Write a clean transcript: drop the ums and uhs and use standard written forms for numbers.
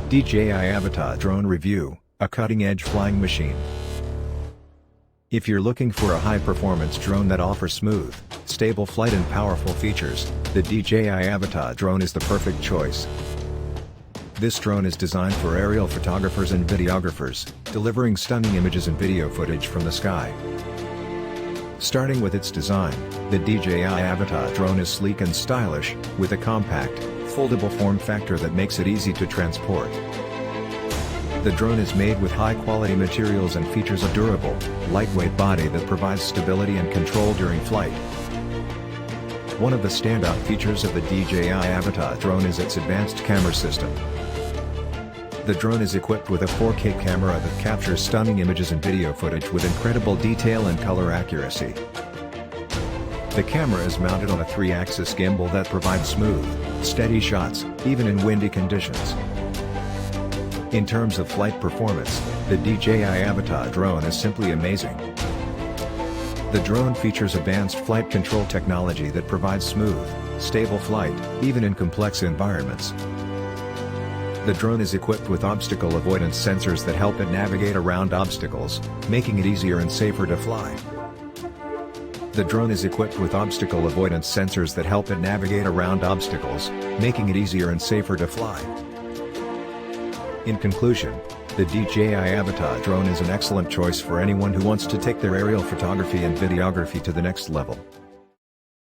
DJI Avata Drone Review, a cutting-edge flying machine. If you're looking for a high-performance drone that offers smooth, stable flight and powerful features, the DJI Avata Drone is the perfect choice. This drone is designed for aerial photographers and videographers, delivering stunning images and video footage from the sky. Starting with its design, the DJI Avata Drone is sleek and stylish, with a compact, foldable form factor that makes it easy to transport. The drone is made with high-quality materials and features a durable, lightweight body that provides stability and control during flight. One of the standout features of the DJI Avata Drone is its advanced camera system. The drone is equipped with a 4K camera that captures stunning images and video footage with incredible detail and color accuracy. The camera is mounted on a 3-axis gimbal that provides smooth, steady shots, even in windy conditions. In terms of flight performance, the DJI Avata Drone is simply amazing. The drone features advanced flight control technology that provides smooth, stable flight, even in complex environments. The drone is equipped with obstacle avoidance sensors that help it navigate around obstacles, making it easier and safer to fly. The drone is equipped with obstacle avoidance sensors that help it navigate around obstacles, making it easier and safer to fly. In conclusion, the DJI Avata Drone is an excellent choice for anyone who wants to take their aerial photography and videography to the next level.